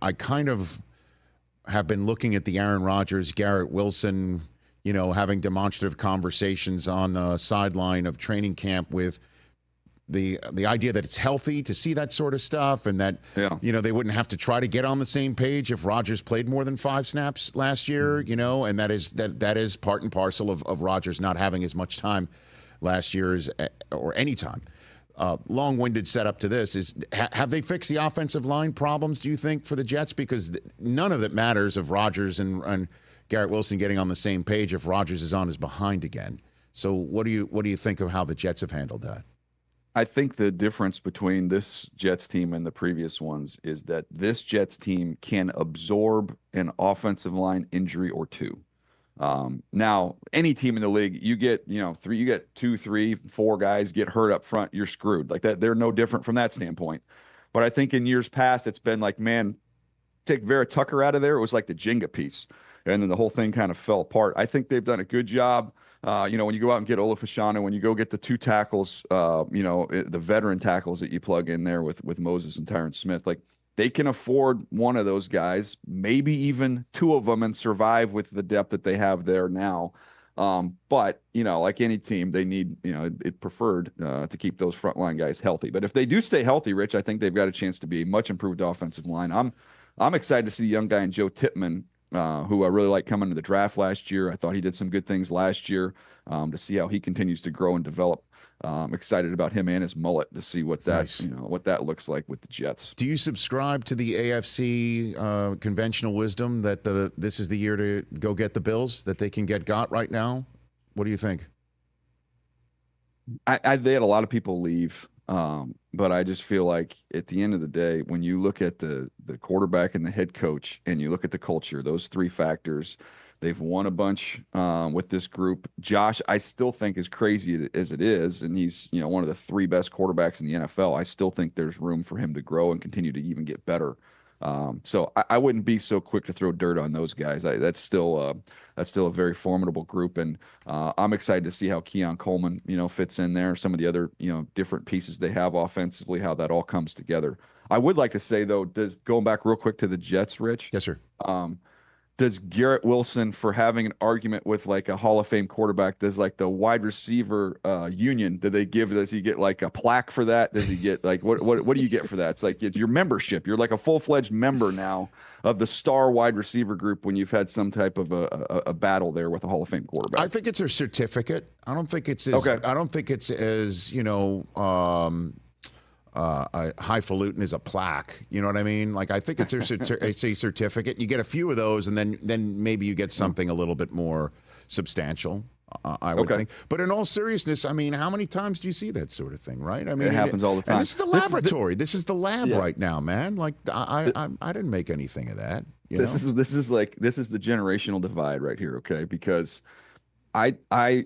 I kind of have been looking at the Aaron Rodgers, Garrett Wilson, having demonstrative conversations on the sideline of training camp with the idea that it's healthy to see that sort of stuff, and that they wouldn't have to try to get on the same page if Rodgers played more than 5 snaps last year, and that is part and parcel of Rodgers not having as much time last year or any time. Long-winded setup to this is, have they fixed the offensive line problems, do you think, for the Jets? Because none of it matters if Rodgers and Garrett Wilson getting on the same page if Rodgers is on his behind again. So what do you think of how the Jets have handled that? I think the difference between this Jets team and the previous ones is that this Jets team can absorb an offensive line injury or two. Now, any team in the league, you get 2, 3, 4 guys get hurt up front, you're screwed. Like that, they're no different from that standpoint. But I think in years past, it's been like, man, take Vera Tucker out of there, it was like the Jenga piece, and then the whole thing kind of fell apart. I think they've done a good job. When you go out and get Ola Fashanu, when you go get the 2 tackles, the veteran tackles that you plug in there with Moses and Tyron Smith, like they can afford one of those guys, maybe even 2 of them, and survive with the depth that they have there now. But like any team, they need, it preferred to keep those frontline guys healthy. But if they do stay healthy, Rich, I think they've got a chance to be a much improved offensive line. I'm excited to see the young guy in Joe Tippmann, who I really liked coming to the draft last year. I thought he did some good things last year, to see how he continues to grow and develop. Excited about him and his mullet to see what that what that looks like with the Jets. Do you subscribe to the AFC conventional wisdom that this is the year to go get the Bills, that they can get got right now? What do you think? They had a lot of people leave. But I just feel like at the end of the day, when you look at the quarterback and the head coach, and you look at the culture, those 3 factors, they've won a bunch with this group. Josh, I still think, as crazy as it is, and he's one of the 3 best quarterbacks in the NFL, I still think there's room for him to grow and continue to even get better. So I wouldn't be so quick to throw dirt on those guys. That's still a very formidable group, and I'm excited to see how Keon Coleman, fits in there. Some of the other, different pieces they have offensively, how that all comes together. I would like to say, though, going back real quick to the Jets, Rich. Yes, sir. Does Garrett Wilson, for having an argument with like a Hall of Fame quarterback, does like the wide receiver union, does he get like a plaque for that? Does he get like, what do you get for that? It's like your membership. You're like a full-fledged member now of the star wide receiver group when you've had some type of a battle there with a Hall of Fame quarterback. I think it's a certificate. I don't think it's as, okay. I don't think it's as, highfalutin is a plaque. You know what I mean? Like, I think it's a certificate. You get a few of those, and then maybe you get something a little bit more substantial. I would think. But in all seriousness, I mean, how many times do you see that sort of thing, right? I mean, it happens all the time. And this is the laboratory. This is the lab right now, man. Like, I didn't make anything of that. This is the generational divide right here, okay? Because I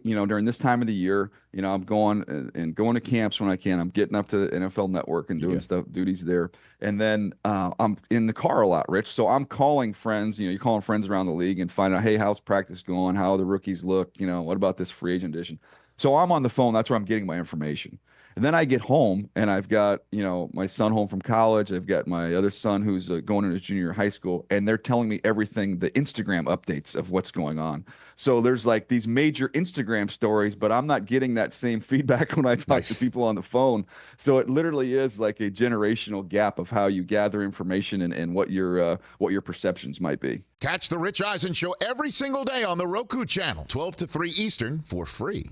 during this time of the year, I'm going to camps when I can. I'm getting up to the NFL Network and doing duties there. And then I'm in the car a lot, Rich. So I'm calling friends, you're calling friends around the league and finding out, hey, how's practice going? How the rookies look? What about this free agent edition? So I'm on the phone. That's where I'm getting my information. And then I get home and I've got, my son home from college. I've got my other son who's going into junior high school, and they're telling me everything, the Instagram updates of what's going on. So there's like these major Instagram stories, but I'm not getting that same feedback when I talk to people on the phone. So it literally is like a generational gap of how you gather information and what your perceptions might be. Catch the Rich Eisen Show every single day on the Roku channel, 12 to 3 Eastern, for free.